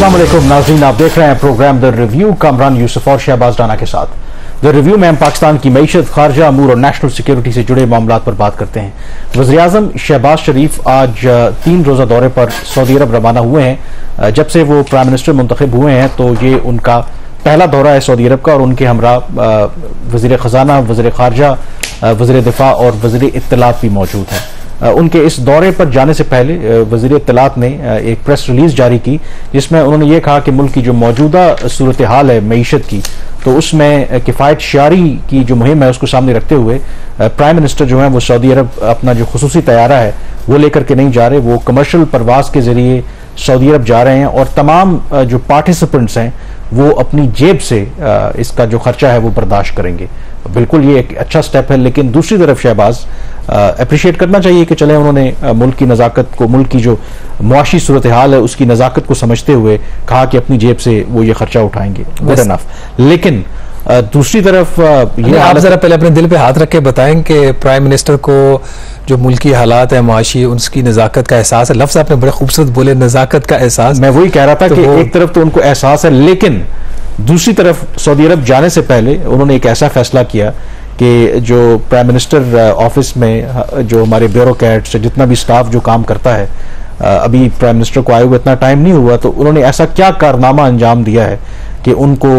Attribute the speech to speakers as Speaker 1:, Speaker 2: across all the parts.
Speaker 1: अस्सलाम वालेकुम नाज़रीन, आप देख रहे हैं program the review Kamran Yusuf और शहबाज राना के साथ। द रिव्यू में हम पाकिस्तान की मईशत, खारजा अमूर और नेशनल सिक्योरिटी से जुड़े मामलात पर बात करते हैं। वज़ीर-ए-आज़म शहबाज शरीफ आज 3 रोज़ा दौरे पर सऊदी अरब रवाना हुए हैं। जब से वो प्राइम मिनिस्टर मुंतखब हुए हैं तो ये उनका पहला दौरा है सऊदी अरब का, और उनके हमरा वज़ीर ख़जाना, वज़ीर खारजा, वज़ीर दिफा और वज़ीर इत्तलात भी मौजूद हैं। उनके इस दौरे पर जाने से पहले वज़ीर इत्तलात ने एक प्रेस रिलीज जारी की, जिसमें उन्होंने ये कहा कि मुल्क की जो मौजूदा सूरत हाल है मईशत की, तो उसमें किफ़ायत शारी की जो मुहिम है उसको सामने रखते हुए प्राइम मिनिस्टर जो है वो सऊदी अरब अपना जो खुसूसी तैयारा है वो लेकर के नहीं जा रहे, वो कमर्शियल परवाज के जरिए सऊदी अरब जा रहे हैं और तमाम जो पार्टिसिपेंट्स हैं वो अपनी जेब से इसका जो खर्चा है वो बर्दाश्त करेंगे। बिल्कुल ये एक अच्छा स्टेप है, लेकिन दूसरी तरफ शहबाज अप्रिशिएट करना चाहिए कि चले उन्होंने मुल्क की नज़ाकत को, मुल्क की जो मुआशी सूरत हाल है उसकी नज़ाकत को समझते हुए कहा कि अपनी जेब से वो ये खर्चा उठाएंगे, गुड इनफ। लेकिन दूसरी तरफ ये
Speaker 2: आप जरा पहले अपने दिल पे हाथ रख के बताएं कि प्राइम मिनिस्टर को जो मुल्की हालात है मुआशी, उसकी नज़ाकत का एहसास है। लफ्ज़ आपने बड़े खूबसूरत बोले, नज़ाकत का एहसास।
Speaker 1: मैं वही कह रहा था कि एक तरफ तो उनको एहसास है, लेकिन दूसरी तरफ सऊदी अरब जाने से पहले उन्होंने एक ऐसा फैसला किया कि जो प्राइम मिनिस्टर ऑफिस में जो हमारे ब्यूरोक्रेट्स से जितना भी स्टाफ जो काम करता है, अभी प्राइम मिनिस्टर को आए हुए इतना टाइम नहीं हुआ, तो उन्होंने ऐसा क्या कारनामा अंजाम दिया है कि उनको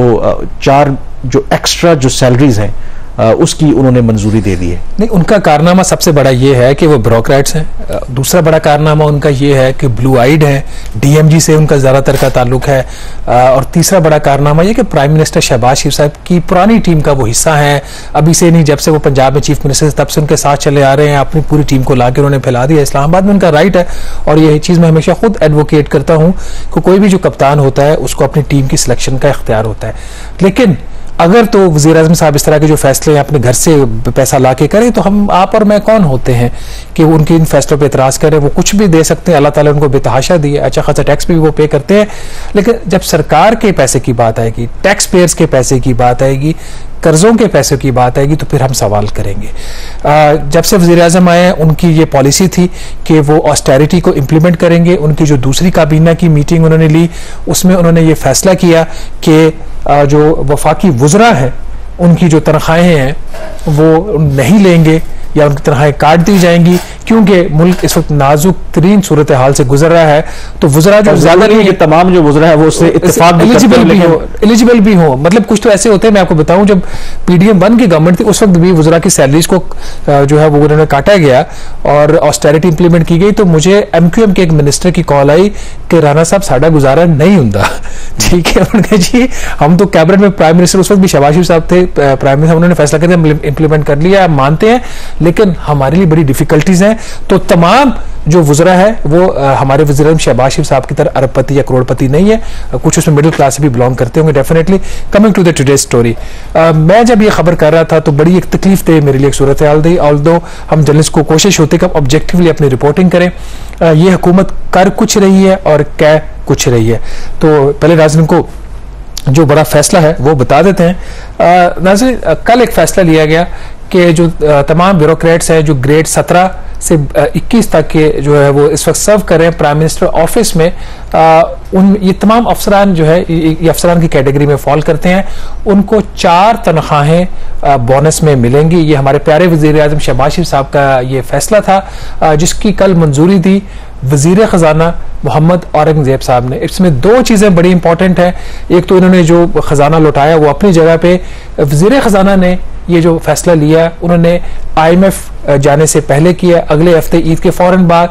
Speaker 1: 4 जो एक्स्ट्रा जो सैलरीज हैं उसकी उन्होंने मंजूरी दे दी है।
Speaker 2: नहीं, उनका कारनामा सबसे बड़ा ये है कि वो ब्यूरोक्रेट्स हैं। दूसरा बड़ा कारनामा उनका ये है कि ब्लू आइड है, डीएमजी से उनका ज़्यादातर का ताल्लुक है। और तीसरा बड़ा कारनामा ये कि प्राइम मिनिस्टर शहबाज शरीफ साहब की पुरानी टीम का वो हिस्सा है। अभी से नहीं, जब से वो पंजाब में चीफ मिनिस्टर तब से उनके साथ चले आ रहे हैं। अपनी पूरी टीम को ला के उन्होंने फैला दिया। इस्लामाबाद में उनका राइट है, और यही चीज़ मैं हमेशा खुद एडवोकेट करता हूँ कि कोई भी जो कप्तान होता है उसको अपनी टीम की सिलेक्शन का इख्तियार होता है। लेकिन अगर तो वज़ीर-ए-आज़म साहब इस तरह के जो फैसले अपने घर से पैसा ला के करें, तो हम, आप और मैं कौन होते हैं कि उनके इन फैसलों पे इतराज़ करें। वो कुछ भी दे सकते हैं, अल्लाह ताला उनको बेतहाशा दिए, अच्छा खासा टैक्स भी वो पे करते हैं। लेकिन जब सरकार के पैसे की बात आएगी, टैक्स पेयर्स के पैसे की बात आएगी, कर्जों के पैसे की बात आएगी, तो फिर हम सवाल करेंगे। जब से वज़ीर-ए-आज़म आए उनकी ये पॉलिसी थी कि वो ऑस्टेरिटी को इम्प्लीमेंट करेंगे। उनकी जो दूसरी काबीना की मीटिंग उन्होंने ली, उसमें उन्होंने ये फैसला किया कि जो वफाकी वुज़रा हैं उनकी जो तनख्वाहें हैं वो नहीं लेंगे या उनकी तनख्वाहें काट दी जाएंगी, क्योंकि मुल्क इस वक्त नाजुक तरीन सूरत हाल से गुजर रहा है। तो वुज़रा जो ज्यादा नहीं है, तमाम जो वुज़रा है वो उससे इत्तेफाक एलिजिबल भी हो। मतलब कुछ तो ऐसे होते हैं, मैं आपको बताऊं, जब PDM 1 की गवर्नमेंट थी उस वक्त भी वुज़रा की सैलरीज को जो है वो उन्होंने काटा गया और ऑस्टेरिटी इंप्लीमेंट की गई। तो मुझे MQM के एक मिनिस्टर की कॉल आई कि राना साहब साडा गुजारा नहीं होता। ठीक है, उन्होंने जी हम तो कैबिनेट में, प्राइम मिनिस्टर उस वक्त भी शहबाज शरीफ साहब थे प्राइम मिनिस्टर, उन्होंने फैसला कर दिया, इंप्लीमेंट कर लिया, मानते हैं, लेकिन हमारे लिए बड़ी डिफिकल्टीज हैं। तो तमाम जो वुज़रा है वो हमारे वज़ीर-ए-आज़म शहबाज शरीफ साहब की तरह अरबपति या करोड़पति नहीं है, कुछ उसमें मिडिल क्लास से भी बिलोंग करते होंगे definitely. Coming to the today story, मैं जब ये खबर कर रहा था तो बड़ी एक तकलीफ दे मेरे लिए एक सूरत हाल थी। ऑल्दो हम जर्नलिस्ट को कोशिश होती है कि ऑब्जेक्टिवली अपनी रिपोर्टिंग करें। ये हुकूमत कर कुछ रही है और कह कुछ रही है। तो पहले नाज़रीन को जो बड़ा फैसला है वो बता देते हैं। नाज़रीन, कल एक फैसला लिया गया कि जो तमाम ब्यूरोक्रेट्स हैं जो ग्रेड 17 से 21 तक के जो है वो इस वक्त सर्व कर रहे हैं प्राइम मिनिस्टर ऑफिस में, ये तमाम अफसरान जो है ये अफसरान की कैटेगरी में फॉल करते हैं, उनको 4 तनख्वाहें बोनस में मिलेंगी। ये हमारे प्यारे वज़ीर-ए-आज़म शहबाज शरीफ साहब का ये फैसला था, जिसकी कल मंजूरी दी वज़ीर ख़जाना मोहम्मद औरंगज़ेब साहब ने। इसमें 2 चीज़ें बड़ी इंपॉर्टेंट हैं। एक तो इन्होंने जो ख़जाना लौटाया वो अपनी जगह पे, वज़ीर ख़जाना ने ये जो फैसला लिया उन्होंने IMF जाने से पहले किया। अगले हफ्ते ईद के फौरन बाद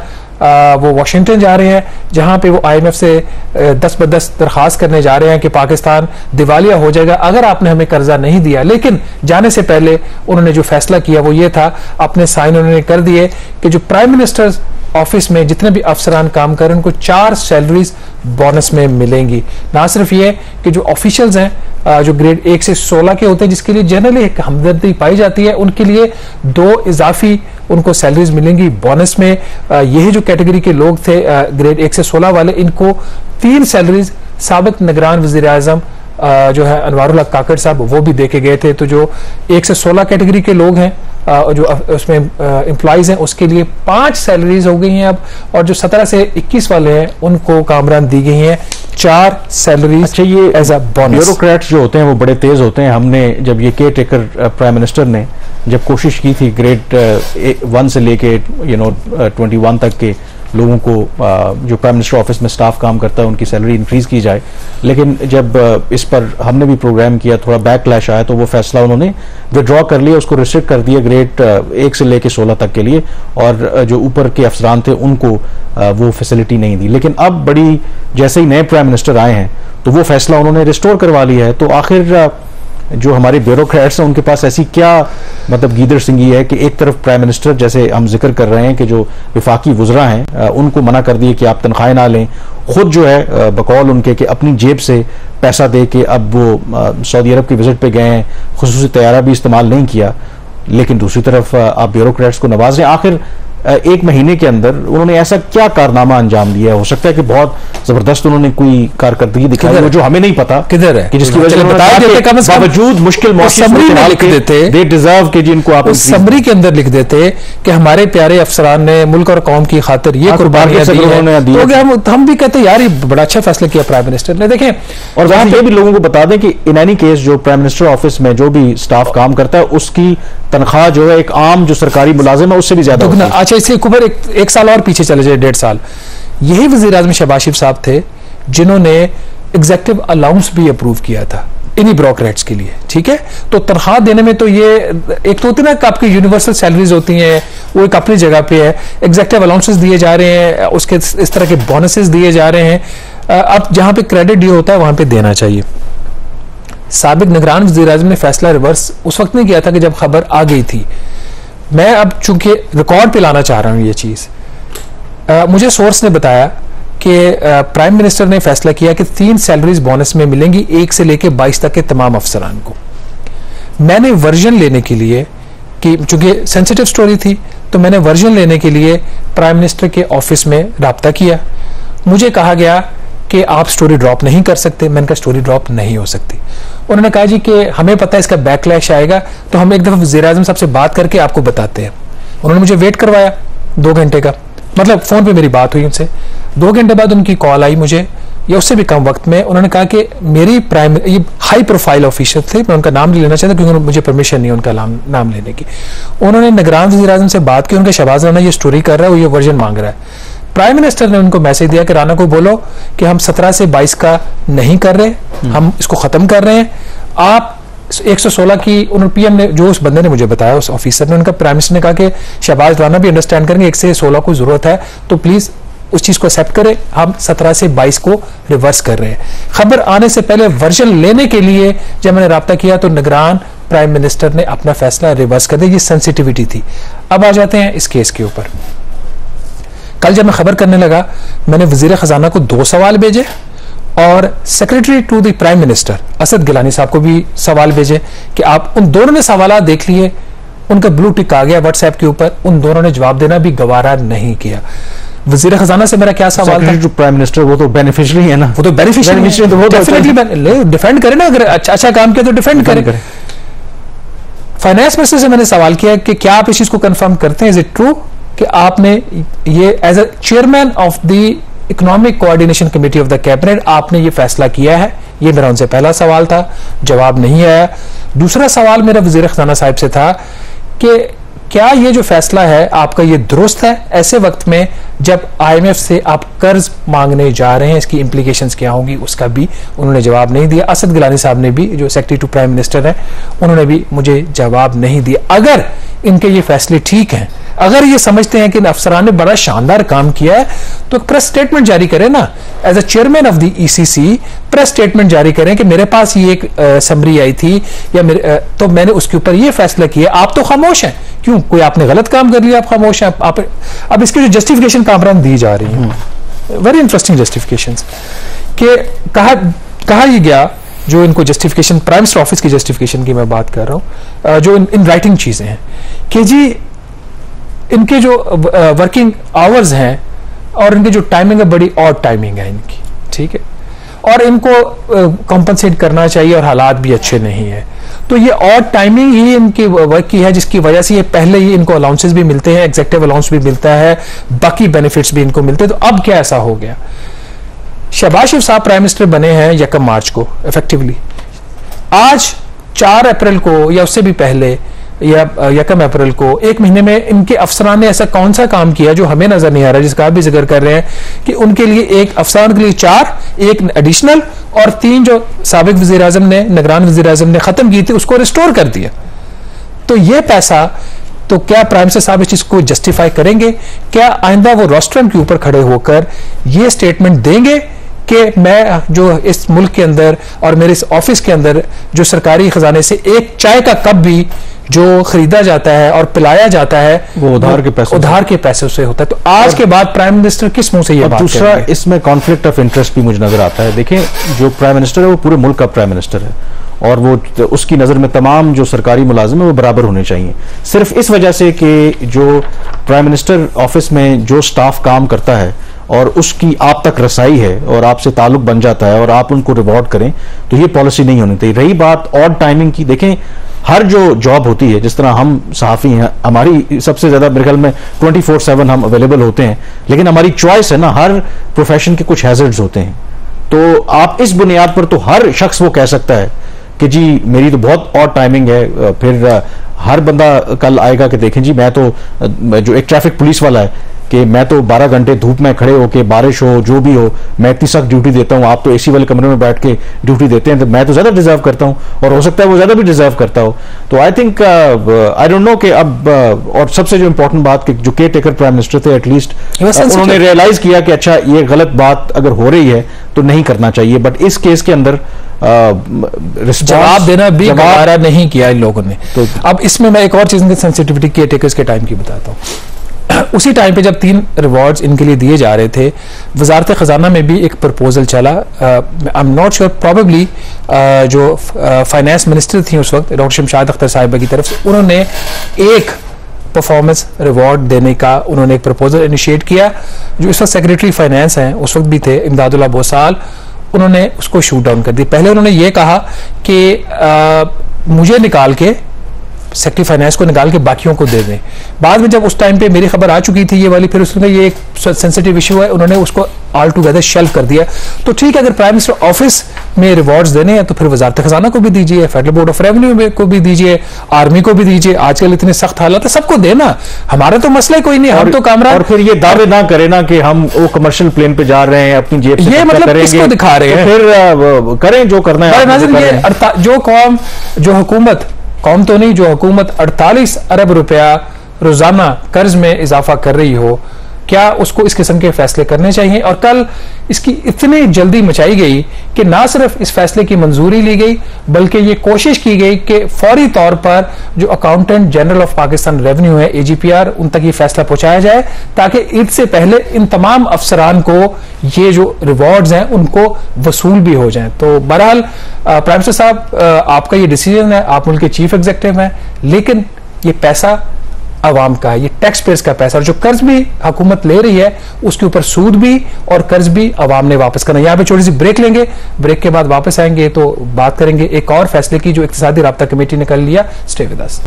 Speaker 2: वो वाशिंगटन जा रहे हैं, जहां पे वो IMF से 10 ब-10 दरख्वास्त करने जा रहे हैं कि पाकिस्तान दिवालिया हो जाएगा अगर आपने हमें कर्जा नहीं दिया। लेकिन जाने से पहले उन्होंने जो फैसला किया वो ये था, अपने साइन उन्होंने कर दिए कि जो प्राइम मिनिस्टर ऑफिस में जितने भी अफसरान काम करें उनको 4 सैलरीज बोनस में मिलेंगी। ना सिर्फ ये कि जो ऑफिशियल्स हैं जो ग्रेड 1 से 16 के होते हैं, जिसके लिए जनरली एक हमदर्दी पाई जाती है, उनके लिए 2 इजाफी उनको सैलरीज मिलेंगी बोनस में। यही जो कैटेगरी के लोग थे ग्रेड 1 से 16 वाले, इनको 3 सैलरीज साबिक निगरान वज़ीर-ए-आज़म जो है अनवारुल हक काकड़ साहब वो भी देके गए थे। तो जो 1 से 16 कैटेगरी के लोग हैं जो उसमें एम्प्लॉइज हैं उसके लिए 5 सैलरीज हो गई हैं अब, और जो 17 से 21 वाले हैं उनको कामरान दी गई हैं 4 सैलरी।
Speaker 1: अच्छा, ये
Speaker 2: एज अ बोनस।
Speaker 1: ब्यूरोक्रेट्स जो होते हैं वो बड़े तेज होते हैं। हमने जब ये केयर टेकर प्राइम मिनिस्टर ने जब कोशिश की थी ग्रेड 1 से लेके 21 तक के लोगों को जो प्राइम मिनिस्टर ऑफिस में स्टाफ काम करता है उनकी सैलरी इंक्रीज की जाए, लेकिन जब इस पर हमने भी प्रोग्राम किया, थोड़ा बैकलैश आया, तो वो फैसला उन्होंने विड्रॉ कर लिया, उसको रिस्ट्रिक्ट कर दिया ग्रेड 1 से लेके 16 तक के लिए, और जो ऊपर के अफसरान थे उनको वो फैसिलिटी नहीं दी। लेकिन अब बड़ी जैसे ही नए प्राइम मिनिस्टर आए हैं तो वो फैसला उन्होंने रिस्टोर करवा लिया है। तो आखिर जो हमारे ब्यूरोक्रेट्स हैं उनके पास ऐसी क्या मतलब गीदड़ सिंगी है कि एक तरफ प्राइम मिनिस्टर, जैसे हम जिक्र कर रहे हैं कि जो विफाकी वुज़रा हैं उनको मना कर दिए कि आप तनख्वाहें ना लें, खुद जो है बकौल उनके कि अपनी जेब से पैसा दे के अब वो सऊदी अरब की विजिट पे गए हैं, खुसूसी तैयारा भी इस्तेमाल नहीं किया, लेकिन दूसरी तरफ आप ब्यूरोक्रेट्स को नवाज रहे हैं। आखिर 1 महीने के अंदर उन्होंने ऐसा क्या कारनामा अंजाम दिया है? हो सकता है कि बहुत जबरदस्त उन्होंने कोई कारकर्दगी दिखाई है जो हमें नहीं पता
Speaker 2: किधर है,
Speaker 1: कि जिसकी वजह से बावजूद मुश्किल
Speaker 2: समरी में लिख देते,
Speaker 1: दे डिजर्व कि जिनको आप
Speaker 2: उस समरी के अंदर लिख देते कि हमारे प्यारे अफसरान ने मुल्क और कौम की खातिर ये कुर्बानियां दी हैं, तो हम भी कहते हैं यार ये बड़ा अच्छा फैसला किया प्राइम मिनिस्टर ने। देखें, और
Speaker 1: वहां पे भी लोगों को बता दें कि इन एनी केस जो प्राइम मिनिस्टर ऑफिस में जो भी स्टाफ काम करता है उसकी तनख्वाह जो है एक आम जो सरकारी मुलाजिम है उससे भी ज्यादा।
Speaker 2: अच्छा, इससे ऊपर एक साल और पीछे चले जाए, 1.5 साल, यही वजीर आज़म शहबाज शरीफ साहब थे जिन्होंने एग्जेक्टिव अलाउंस भी अप्रूव किया था इन्हीं ब्यूरोक्रेट्स के लिए। ठीक है, तो तनख्वाह देने में तो ये एक तो होती है ना कि आपकी यूनिवर्सल सैलरीज होती हैं, वो एक अपनी जगह पे है, एग्जेक्टिव अलाउंसेस दिए जा रहे हैं, उसके इस तरह के बोनसेस दिए जा रहे हैं। अब जहां पे क्रेडिट ड्यू होता है वहां पे देना चाहिए। साबिक निगरान वज़ीर आज़म ने फैसला रिवर्स उस वक्त नहीं किया था कि जब खबर आ गई थी। मैं अब चूंकि रिकॉर्ड पे लाना चाह रहा हूं ये चीज, मुझे सोर्स ने बताया कि प्राइम मिनिस्टर ने फैसला किया कि 3 सैलरीज बोनस में मिलेंगी 1 से लेकर 22 तक के तमाम अफसरान को। मैंने वर्जन लेने के लिए, कि चूंकि सेंसिटिव स्टोरी थी, तो मैंने वर्जन लेने के लिए प्राइम मिनिस्टर के ऑफिस में राब्ता किया। मुझे कहा गया कि आप स्टोरी ड्रॉप नहीं कर सकते। मैंने कहा स्टोरी ड्रॉप नहीं हो सकती। उन्होंने कहा जी कि हमें पता है इसका बैकलैश आएगा, तो हम एक दफा वज़ीर आज़म साहब से बात करके आपको बताते हैं। उन्होंने मुझे वेट करवाया 2 घंटे का, मतलब फोन पे मेरी बात हुई उनसे। 2 घंटे बाद उनकी कॉल आई मुझे, या उससे भी कम वक्त में। उन्होंने कहा कि मेरी ये हाई प्रोफाइल ऑफिसर थे, मैं उनका नाम नहीं लेना चाहता क्योंकि मुझे परमिशन नहीं है उनका नाम लेने की। उन्होंने निगरान वज़ीर आज़म से बात की, उनके शहबाज राना ये स्टोरी कर रहा है, वो ये वर्जन मांग रहा है। प्राइम मिनिस्टर ने उनको मैसेज दिया कि राना को बोलो कि हम 17 से 22 का नहीं कर रहे, हम इसको खत्म कर रहे हैं। आप 116 की, उन्होंने पीएम ने, जो उस बंदे ने मुझे बताया, उस ऑफिसर ने, उनका प्राइम मिनिस्टर ने कहा कि शहबाज राना भी अंडरस्टैंड करेंगे 1 से 16 को जरूरत है, तो प्लीज उस चीज को एक्सेप्ट करें, हम 17 से 22 को रिवर्स कर रहे हैं। खबर आने से पहले वर्जन लेने के लिए जब मैंने राब्ता किया तो निगरान प्राइम मिनिस्टर ने अपना फैसला रिवर्स कर दिया। ये सेंसिटिविटी थी। अब आ जाते हैं इस केस के ऊपर। कल जब मैं खबर करने लगा, मैंने वजीर खजाना को 2 सवाल भेजे और secretary to the prime minister Asad Gilani साहब को भी सवाल भेजे कि आप, उन दोनों ने सवाल देख लिए, उनका ब्लू टिक आ गया व्हाट्सएप के ऊपर, उन दोनों ने जवाब देना भी गवारा नहीं किया। वजीर खजाना से मेरा क्या सवाल था?
Speaker 1: प्राइम मिनिस्टर वो तो बेनिफिशियरी है ना,
Speaker 2: वो तो बेनिफिशियरी, तो वो डेफिनेटली डिफेंड करे ना, अगर अच्छा काम किया तो डिफेंड करे। फाइनेंस मिनिस्टर से मैंने सवाल किया कि क्या आप इस चीज को कंफर्म करते हैं, इज इट ट्रू कि आपने ये as a chairman of the economic coordination committee of the cabinet आपने ये फैसला किया है? ये मेरा उनसे पहला सवाल था, जवाब नहीं आया। दूसरा सवाल मेरा वजीर खजाना साहब से था कि क्या ये जो फैसला है आपका ये दुरुस्त है ऐसे वक्त में जब IMF से आप कर्ज मांगने जा रहे हैं, इसकी इंप्लीकेशंस क्या होंगी, उसका भी उन्होंने जवाब नहीं दिया। असद गिलानी साहब ने भी, जो सेक्रेटरी टू प्राइम मिनिस्टर है, उन्होंने भी मुझे जवाब नहीं दिया। अगर इनके ये फैसले ठीक हैं, अगर ये समझते हैं कि इन अफसरान ने बड़ा शानदार काम किया है, तो प्रेस स्टेटमेंट जारी करें ना, as a chairman of the ECC press statement जारी करें कि मेरे पास ये एक समरी आई थी या तो मैंने उसके ऊपर ये फैसला किया। आप तो खामोश हैं, क्यों? कोई आपने गलत काम कर लिया, आप खामोश हैं। आप अब इसकी जो जस्टिफिकेशन कामरान दी जा रही है, वेरी इंटरेस्टिंग जस्टिफिकेशंस, कि कहा ये गया, जो इनको जस्टिफिकेशन, प्राइम मिनिस्टर ऑफिस की जस्टिफिकेशन की मैं बात कर रहा हूं, जो इन राइटिंग चीजें हैं कि जी इनके जो वर्किंग आवर्स हैं और इनकी जो टाइमिंग है बड़ी ऑड टाइमिंग है इनकी, ठीक है, और इनको कॉम्पनसेट करना चाहिए और हालात भी अच्छे नहीं है। तो ये ऑड टाइमिंग ही इनकी वर्क की है, जिसकी वजह से ये पहले ही इनको अलाउंसेस भी मिलते हैं, एग्जेक्टिव अलाउंस भी मिलता है, बाकी बेनिफिट्स भी इनको मिलते हैं। तो अब क्या ऐसा हो गया? शहबाज शरीफ साहब प्राइम मिनिस्टर बने हैं 1 मार्च को इफेक्टिवली। आज 4 अप्रैल को या उससे भी पहले या 1 अप्रैल को, 1 महीने में इनके अफसरान ने ऐसा कौन सा काम किया जो हमें नजर नहीं आ रहा, जिसका आप भी जिक्र कर रहे हैं कि उनके लिए एक अफसरान के लिए 4, 1 एडिशनल और 3 जो साबिक वजीर आजम ने, निगरान वजीर आजम ने खत्म की थी उसको रिस्टोर कर दिया। तो ये पैसा, तो क्या प्राइम मिनिस्टर साहब इस चीज को जस्टिफाई करेंगे? क्या आइंदा वो रोस्ट्रम के ऊपर खड़े होकर ये स्टेटमेंट देंगे कि मैं जो इस मुल्क के अंदर और मेरे इस ऑफिस के अंदर जो सरकारी खजाने से एक चाय का कप भी जो खरीदा जाता है और पिलाया जाता है
Speaker 1: वो उधार के पैसों
Speaker 2: से होता है? तो आज के बाद प्राइम मिनिस्टर किस मुंह से ये बात
Speaker 1: दूसरा करेंगे? इसमें कॉन्फ्लिक्ट ऑफ इंटरेस्ट भी मुझे नजर आता है। देखें, जो प्राइम मिनिस्टर है वो पूरे मुल्क का प्राइम मिनिस्टर है और वो उसकी नज़र में तमाम जो सरकारी मुलाजिम है वो बराबर होने चाहिए। सिर्फ इस वजह से कि जो प्राइम मिनिस्टर ऑफिस में जो स्टाफ काम करता है और उसकी आप तक रसाई है और आपसे ताल्लुक बन जाता है और आप उनको रिवॉर्ड करें, तो ये पॉलिसी नहीं होनी चाहिए। रही बात ऑड टाइमिंग की, देखें हर जो जॉब होती है, जिस तरह हम सहाफ़ी हैं, हमारी सबसे ज़्यादा मेरे ख्याल में 24/7 हम अवेलेबल होते हैं, लेकिन हमारी चॉइस है ना, हर प्रोफेशन के कुछ हैजर्ड्स होते हैं। तो आप इस बुनियाद पर तो हर शख्स वो कह सकता है कि जी मेरी तो बहुत ऑड टाइमिंग है। फिर हर बंदा कल आएगा कि देखें जी मैं तो, जो एक ट्रैफिक पुलिस वाला है कि मैं तो 12 घंटे धूप में खड़े होके, बारिश हो जो भी हो, मैं इतनी सख्त ड्यूटी देता हूं, आप तो एसी वाले कमरे में बैठ के ड्यूटी देते हैं, तो मैं तो ज्यादा डिजर्व करता हूं और हो सकता है वो ज्यादा भी डिजर्व करता हो। तो I think I don't know कि अब और सबसे जो इंपॉर्टेंट बात कि जो केयर टेकर प्राइम मिनिस्टर थे, एटलीस्ट उन्होंने रियलाइज किया कि अच्छा ये गलत बात अगर हो रही है तो नहीं करना चाहिए। बट इस केस के अंदर
Speaker 2: जवाब देना भी गवारा नहीं किया इन लोगों ने। तो अब इसमें मैं एक और चीज सेंसिटिविटी केयर टेकर्स के टाइम की बताता हूँ। उसी टाइम पे जब 3 रिवॉर्ड्स इनके लिए दिए जा रहे थे, वजारत खजाना में भी एक प्रपोजल चला। I am not sure, probably जो फाइनेंस मिनिस्टर थी उस वक्त, डॉक्टर शमशाद अख्तर साहिबा की तरफ से, उन्होंने एक परफॉर्मेंस रिवॉर्ड देने का उन्होंने एक प्रपोजल इनिशिएट किया। जो इस वक्त सेक्रेटरी फाइनेंस हैं, उस वक्त भी थे इमदादुल्लाह बोसाल, उन्होंने उसको शूट डाउन कर दिया। पहले उन्होंने ये कहा कि मुझे निकाल के, सेक्रेटरी फाइनेंस को निकाल के बाकियों को दे दें। बाद में जब उस टाइम पे मेरी खबर आ चुकी थी ये वाली, फिर उसने ये एक सेंसिटिव इशू है, उन्होंने उसको ऑल टुगेदर शेल्फ कर दिया। तो ठीक है, अगर प्राइम मिनिस्टर ऑफिस में रिवॉर्ड्स देने हैं तो फिर वजारत खजाना को भी दीजिए, फेडरल बोर्ड ऑफ रेवेन्यू को भी दीजिए, आर्मी को भी दीजिए। आजकल इतने सख्त हालात है, सबको देना, हमारा तो मसला कोई नहीं, हम तो कामरान।
Speaker 1: और फिर ये दावे ना करे ना कि हम वो कमर्शियल प्लेन पे जा रहे हैं, अपनी जेब से
Speaker 2: ये मतलब किसको दिखा रहे हैं?
Speaker 1: फिर करें जो करना है।
Speaker 2: जो कौम, जो हुकूमत, कौम तो नहीं, जो हुकूमत 48 अरब रुपया रोजाना कर्ज में इजाफा कर रही हो, क्या उसको इस किस्म के फैसले करने चाहिए? और कल इसकी इतनी जल्दी मचाई गई कि ना सिर्फ इस फैसले की मंजूरी ली गई, बल्कि ये कोशिश की गई कि फौरी तौर पर जो accountant general of Pakistan revenue है, AGPR, उन तक ये फैसला पहुंचाया जाए ताकि ईद से पहले इन तमाम अफसरान को ये जो रिवॉर्ड्स हैं उनको वसूल भी हो जाए। तो बहरहाल प्राइम मिनिस्टर साहब, आपका ये डिसीजन है, आप मुल्क के चीफ एग्जीक्यूटिव हैं, लेकिन ये पैसा अवाम का है, ये टैक्स पेयर्स का पैसा, और जो कर्ज भी हुकूमत ले रही है उसके ऊपर सूद भी और कर्ज भी अवाम ने वापस करना। यहाँ पे छोटी सी ब्रेक लेंगे, ब्रेक के बाद वापस आएंगे तो बात करेंगे एक और फैसले की जो इक्तिसादी राब्ता कमेटी ने कर लिया। Stay with us.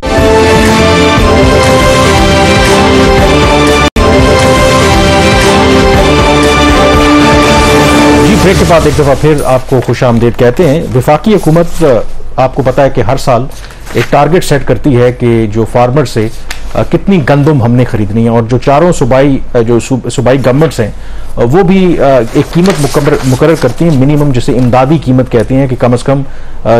Speaker 1: जी, ब्रेक के बाद एक दफा फिर आपको खुशामदीद कहते हैं। वफाकी हुकूमत, आपको पता है कि हर साल एक टारगेट सेट करती है कि जो फार्मर से कितनी गंदम हमने खरीदनी है, और जो चारों सूबाई गवर्नमेंट्स हैं वो भी एक कीमत मुकर्रर करती हैं, मिनिमम, जिसे इमदादी कीमत कहती हैं, कि कम से कम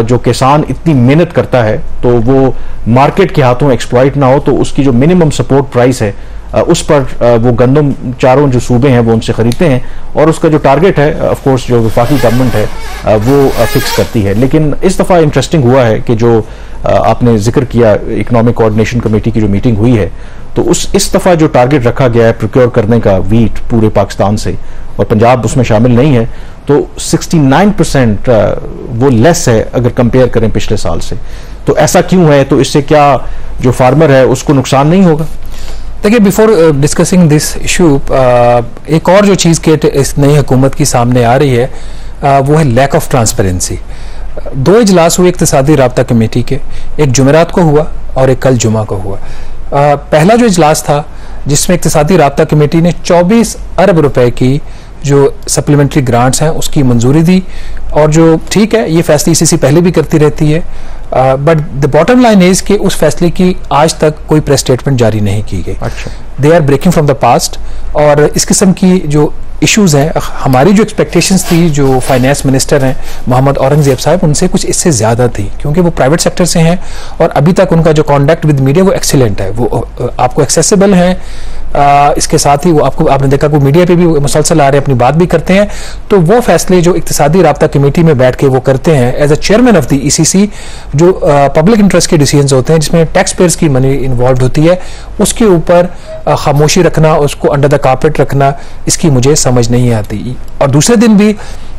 Speaker 1: जो किसान इतनी मेहनत करता है तो वो मार्केट के हाथों एक्सप्लॉइट ना हो, तो उसकी जो मिनिमम सपोर्ट प्राइस है उस पर वो गंदम चारों जो सूबे हैं वो उनसे खरीदते हैं, और उसका जो टारगेट है ऑफ कोर्स जो वफाकी गवर्नमेंट है वो फिक्स करती है। लेकिन इस दफ़ा इंटरेस्टिंग हुआ है कि जो आपने जिक्र किया इकोनॉमिक कोऑर्डिनेशन कमेटी की जो मीटिंग हुई है, तो इस दफ़ा जो टारगेट रखा गया है प्रोक्योर करने का वीट पूरे पाकिस्तान से, और पंजाब उसमें शामिल नहीं है, तो 69% वो लेस है अगर कंपेयर करें पिछले साल से। तो ऐसा क्यों है? तो इससे क्या जो फार्मर है उसको नुकसान नहीं होगा?
Speaker 2: देखिए, बिफोर डिस्कसिंग दिस इशू, एक और जो चीज़ के इस नई हुकूमत की सामने आ रही है वो है लैक ऑफ ट्रांसपेरेंसी। 2 इजलास हुए इक्तिसादी राब्ता कमेटी के, एक जुमेरात को हुआ और एक कल जुमा को हुआ। पहला जो इजलास था जिसमें इक्तिसादी राब्ता कमेटी ने 24 अरब रुपए की जो सप्लीमेंट्री ग्रांट्स हैं उसकी मंजूरी दी, और जो ठीक है ये फैसले ईसीसी पहले भी करती रहती है, but the bottom line is कि उस फैसले की आज तक कोई प्रेस स्टेटमेंट जारी नहीं की गई।
Speaker 1: अच्छा,
Speaker 2: they are breaking from the past, और इस किस्म की जो इश्यूज हैं, हमारी जो एक्सपेक्टेशंस थी जो फाइनेंस मिनिस्टर हैं मोहम्मद औरंगजेब साहब, उनसे कुछ इससे ज़्यादा थी, क्योंकि वो प्राइवेट सेक्टर से हैं और अभी तक उनका जो कॉन्डक्ट विद मीडिया वो एक्सीलेंट है, वो आपको एक्सेसिबल है। इसके साथ ही वो आपने देखा कि मीडिया पे भी मुसलसल आ रहे हैं, अपनी बात भी करते हैं। तो वो फैसले जो इक्तिसादी राब्ता कमेटी में बैठ के वो करते हैं as a chairman of the ECC, जो पब्लिक इंटरेस्ट के डिसीजंस होते हैं जिसमें टैक्स पेयर्स की मनी इन्वॉल्व होती है, उसके ऊपर खामोशी रखना, उसको अंडर द कार्पेट रखना, इसकी मुझे समझ नहीं आती। और दूसरे दिन भी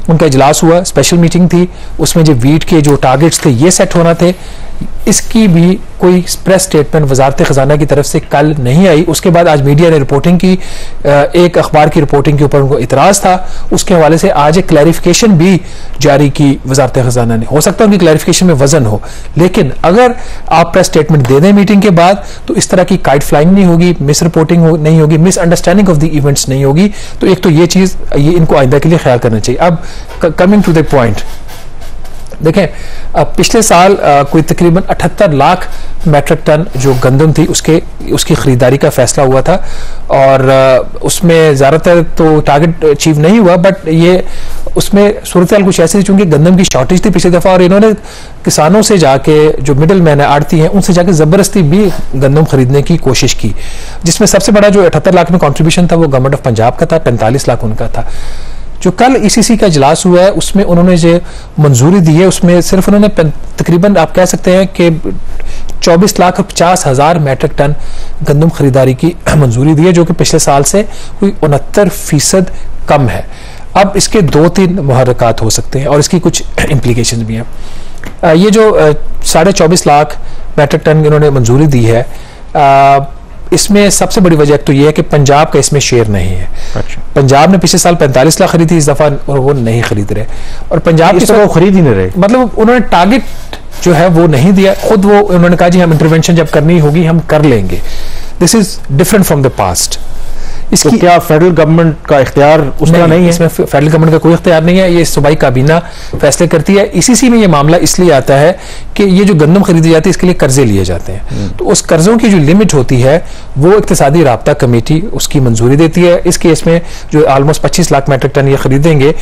Speaker 2: उनका इजलास हुआ, स्पेशल मीटिंग थी, उसमें जो वीट के जो टारगेट्स थे ये सेट होना थे, इसकी भी कोई प्रेस स्टेटमेंट वजारत खजाना की तरफ से कल नहीं आई। उसके बाद आज मीडिया ने रिपोर्टिंग की, एक अखबार की रिपोर्टिंग के ऊपर उनको इतराज था, उसके हवाले से आज एक क्लैरिफिकेशन भी जारी की वजारत खजाना ने। हो सकता है उनकी क्लैरिफिकेशन में वजन हो, लेकिन अगर आप प्रेस स्टेटमेंट दे दें मीटिंग के बाद तो इस तरह की काइट फ्लाइंग नहीं होगी, मिस रिपोर्टिंग नहीं होगी, miss understanding of the events नहीं होगी। तो एक तो ये चीज, ये इनको आइंदा के लिए ख्याल करना चाहिए। अब कमिंग टू द पॉइंट, देखें पिछले साल कोई तकरीबन 78 लाख मेट्रिक टन जो गंदम थी उसकी खरीदारी का फैसला हुआ था, और उसमें ज़्यादातर तो टारगेट अचीव नहीं हुआ, बट ये उसमें सूरत हाल कुछ ऐसी थी, चूंकि गंदम की शॉर्टेज थी पिछली दफ़ा, और इन्होंने किसानों से जाके, जो मिडिल मैन है, आड़ती हैं, उनसे जाके ज़बरदस्ती भी गंदम खरीदने की कोशिश की, जिसमें सबसे बड़ा जो 78 लाख में कॉन्ट्रीब्यूशन था वो गवर्नमेंट ऑफ पंजाब का था, 45 लाख उनका था। जो कल ईसीसी का इजलास हुआ है उसमें उन्होंने जो मंजूरी दी है, उसमें सिर्फ उन्होंने तकरीबन आप कह सकते हैं कि 24,50,000 मैट्रिक टन गंदम खरीदारी की मंजूरी दी है, जो कि पिछले साल से कोई 69% कम है। अब इसके 2-3 मुहर्रिकात हो सकते हैं और इसकी कुछ इम्प्लीकेशन भी हैं। ये जो 24.5 लाख मैट्रिक टन इन्होंने मंजूरी दी है, इसमें सबसे बड़ी वजह तो यह है कि पंजाब का इसमें शेयर नहीं है। अच्छा। पंजाब ने पिछले साल 45 लाख खरीदी, इस दफा वो नहीं खरीद रहे, और पंजाब इस दफा वो खरीद ही नहीं रहे, मतलब उन्होंने टारगेट जो है वो नहीं दिया खुद। वो उन्होंने कहा जी हम इंटरवेंशन जब करनी होगी हम कर लेंगे। This is different from the past. इसकी तो क्या फेडरल गवर्नमेंट का इख्तियार उसका नहीं है? इसमें फेडरल गवर्नमेंट का कोई इख्तियार नहीं है, ये सूबाई काबीना फैसले करती है। ईसीसी में ये मामला इसलिए आता है कि ये जो गंदम खरीदी जाती है इसके लिए कर्जे लिए जाते हैं, तो उस कर्जों की जो लिमिट होती है वो इक्तिसादी राब्ता कमेटी उसकी मंजूरी देती है। इस केस में जो ऑलमोस्ट 25 लाख मैट्रिक टन ये खरीदेंगे,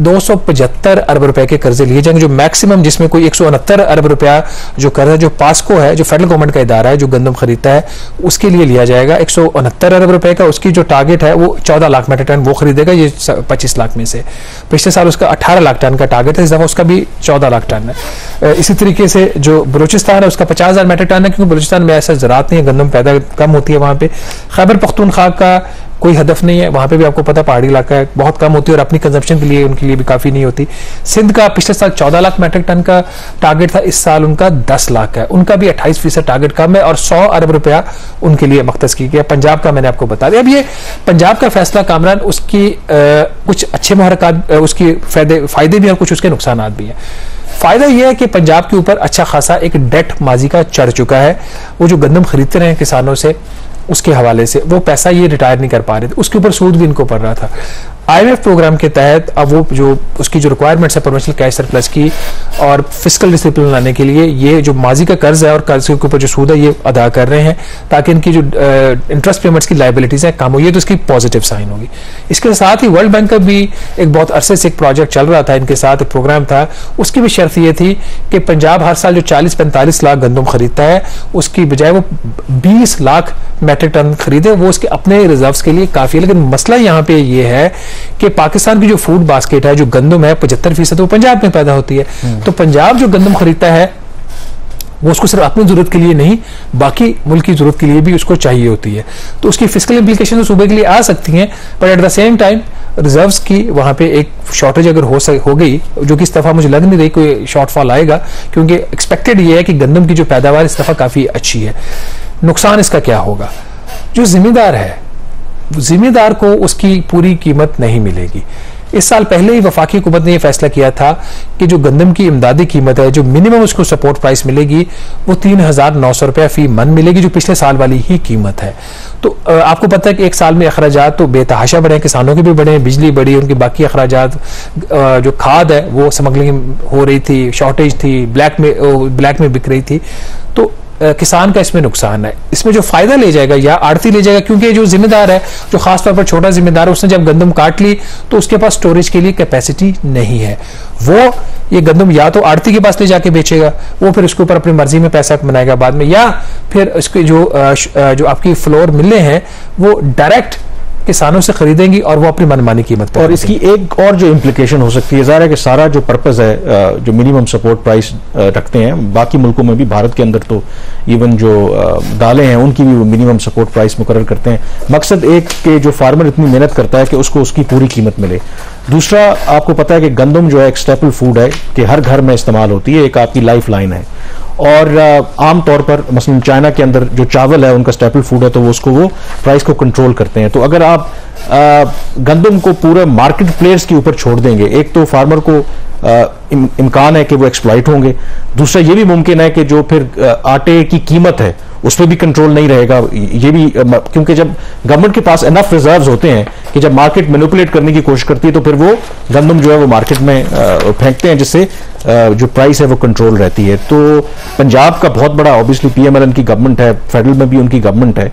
Speaker 2: 275 अरब रुपए के कर्जे लिए जाएंगे, जो मैक्सिमम, जिसमें कोई 169 अरब रुपया जो कर्ज है, जो पास्को है, जो फेडरल गवर्नमेंट का इदारा है जो गंदम खरीदता है, उसके लिए लिया जाएगा 169 अरब रुपए का। उसकी जो टारगेट है वो 14 लाख मैट्रिक टन वो खरीदेगा, ये 25 लाख में से। पिछले साल उसका 18 लाख टन का टारगेट है, इस दफा उसका भी 14 लाख टन है। इसी तरीके से जो बलूचिस्तान है उसका 50,000 मैट्रिक टन है, क्योंकि बलूचिस्तान में ऐसा ज़राअत नहीं है, गंदम पैदा कम होती है वहाँ पे। खैबर पख्तूनख्वा का कोई हदफ नहीं है, वहाँ पे भी आपको पता पहाड़ी इलाका है, बहुत कम होती है और अपनी कंजम्पशन के लिए उनके लिए भी काफ़ी नहीं होती। सिंध का पिछले साल 14 लाख मैट्रिक टन का टारगेट था, इस साल उनका 10 लाख है, उनका भी 28% टारगेट कम है और 100 अरब रुपया उनके लिए मख्तस किया गया। पंजाब का मैंने आपको बता दिया। अब ये पंजाब का फैसला कामरान, उसकी कुछ अच्छे मुहर्रिकात, उसकी फायदे भी और कुछ उसके नुकसान भी हैं। फायदा यह है कि पंजाब के ऊपर अच्छा खासा एक डेट माजी का चढ़ चुका है। वो जो गंदम खरीदते रहे किसानों से, उसके हवाले से वो पैसा ये रिटायर नहीं कर पा रहे थे, उसके ऊपर सूद भी इनको पड़ रहा था। IMF प्रोग्राम के तहत अब वो जो उसकी जो रिक्वायरमेंट्स है प्रोविंशियल कैश सरप्लस की और फिस्कल डिसिप्लिन लाने के लिए, ये जो माजी का कर्ज है और कर्ज के ऊपर जो सूद है ये अदा कर रहे हैं, ताकि इनकी जो इंटरेस्ट पेमेंट्स की लाइबिलिटीज है कम हो। ये तो इसकी पॉजिटिव साइन होगी। इसके साथ ही वर्ल्ड बैंक का भी एक बहुत अरसे से एक प्रोजेक्ट चल रहा था, इनके साथ एक प्रोग्राम था, उसकी भी शर्त ये थी कि पंजाब हर साल जो 40-45 लाख गंदम खरीदता है, उसकी बजाय वो 20 लाख मैट्रिक टन खरीदे, वो उसके अपने रिजर्व्स के लिए काफी है। लेकिन मसला यहाँ पे ये है कि पाकिस्तान की जो फूड बास्केट है, जो गंदम है 75% वो पंजाब में पैदा होती है। तो पंजाब जो गंदम खरीदता है वो उसको सिर्फ अपनी जरूरत के लिए नहीं, बाकी मुल्क की जरूरत के लिए भी उसको चाहिए होती है। तो उसकी फिस्कल इंप्लीकेशन तो सूबे के लिए आ सकती हैं, but at the same time reserves की वहां पे एक शॉर्टेज अगर हो गई, जो कि इस दफा मुझे लग नहीं रही कोई शॉर्टफॉल आएगा, क्योंकि एक्सपेक्टेड ये है कि गंदम की जो पैदावार इस दफा काफी अच्छी है। नुकसान इसका क्या होगा? जो जिम्मेदार है, जिम्मेदार को उसकी पूरी कीमत नहीं मिलेगी। इस साल पहले ही वफाकी हुकूमत ने यह फैसला किया था कि जो गंदम की इमदादी कीमत है, जो मिनिमम उसको सपोर्ट प्राइस मिलेगी, वो 3,900 रुपया फी मन मिलेगी, जो पिछले साल वाली ही कीमत है। तो आपको पता है कि एक साल में अखराजात तो बेतहाशा बढ़े हैं, किसानों के भी बढ़े हैं, बिजली बढ़ी, उनकी बाकी अखराजात, जो खाद है वो स्मगलिंग हो रही थी, शॉर्टेज थी, ब्लैक में बिक रही थी। तो किसान का इसमें नुकसान है। इसमें जो फायदा ले जाएगा या आड़ती ले जाएगा, क्योंकि जो जिम्मेदार है, जो खासतौर पर छोटा जिम्मेदार है, उसने जब गंदम काट ली तो उसके पास स्टोरेज के लिए कैपेसिटी नहीं है। वो ये गंदम या तो आड़ती के पास ले जाके बेचेगा, वो फिर उसके ऊपर अपनी मर्जी में पैसा बनाएगा बाद में, या फिर उसके जो आपकी फ्लोर मिलें हैं वो डायरेक्ट किसानों से खरीदेंगी और वो अपनी मनमानी कीमत पर।
Speaker 1: और इसकी एक और जो इम्प्लीकेशन हो सकती है, ज़ाहिर है कि सारा जो पर्पस है, जो मिनिमम सपोर्ट प्राइस रखते हैं बाकी मुल्कों में भी, भारत के अंदर तो इवन जो दालें हैं उनकी भी मिनिमम सपोर्ट प्राइस मुकर्रर करते हैं। मकसद एक कि जो फार्मर इतनी मेहनत करता है कि उसको उसकी पूरी कीमत मिले। दूसरा, आपको पता है कि गंदम जो है एक स्टेपल फूड है कि हर घर में इस्तेमाल होती है, एक आपकी लाइफ लाइन है। और आम तौर पर मसलन चाइना के अंदर जो चावल है उनका स्टेपल फूड है, तो वो प्राइस को कंट्रोल करते हैं। तो अगर आप गंदम को पूरे मार्केट प्लेयर्स के ऊपर छोड़ देंगे, एक तो फार्मर को इम्कान है कि वो एक्सप्लॉइट होंगे, दूसरा ये भी मुमकिन है कि जो फिर आटे की कीमत है उस पर भी कंट्रोल नहीं रहेगा। ये भी क्योंकि जब गवर्नमेंट के पास इनफ रिजर्व्स होते हैं कि जब मार्केट मैनिपुलेट करने की कोशिश करती है तो फिर वो गंदम जो है वो मार्केट में फेंकते हैं, जिससे जो प्राइस है वो कंट्रोल रहती है। तो पंजाब का बहुत बड़ा ऑब्वियसली PMLN की गवर्नमेंट है, फेडरल में भी उनकी गवर्नमेंट है,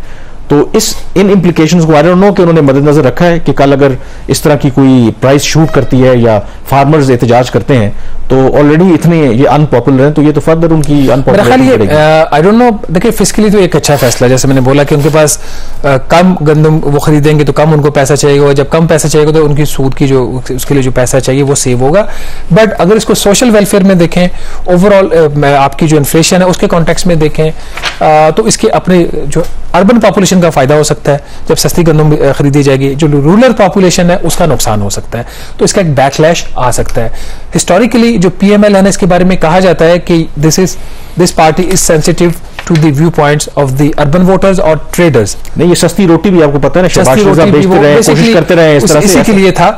Speaker 1: तो इन इम्प्लीकेशंस को आई डोंट नो कि उन्होंने मद्देनजर रखा है कि कल अगर इस तरह की कोई प्राइस शूट करती है या फार्मर्स एहतजाज करते हैं तो ऑलरेडी इतने ये अनपॉपुलर हैं, तो ये तो फर्दर उनकी अनपॉपुलर।
Speaker 2: आई डोंट नो, देखिए फिस्कली तो एक अच्छा फैसला, जैसे मैंने बोला कि उनके पास कम गंदम वो खरीदेंगे तो कम उनको पैसा चाहिए, जब कम पैसा चाहिए तो उनकी सूद की जो उसके लिए जो पैसा चाहिए वो सेव होगा। बट अगर इसको सोशल वेलफेयर में देखें, ओवरऑल आपकी जो इन्फ्लेशन है उसके कॉन्टेक्स्ट में देखें, तो इसके अपने जो अर्बन पॉपुलेशन का फायदा हो सकता है जब सस्ती गंदम खरीदी जाएगी, जो रूरल पॉपुलेशन है उसका नुकसान हो सकता है, तो इसका एक बैकलैश आ सकता है। हिस्टोरिकली जो PMLN इसके बारे में कहा जाता है कि this party is sensitive to the view points of the urban voters और ट्रेडर्स।
Speaker 1: नहीं, ये सस्ती रोटी भी आपको पता है ना, सस्ती रोटी बेचते रहे, कोशिश करते रहे, इस तरह से,
Speaker 2: इसी के लिए था।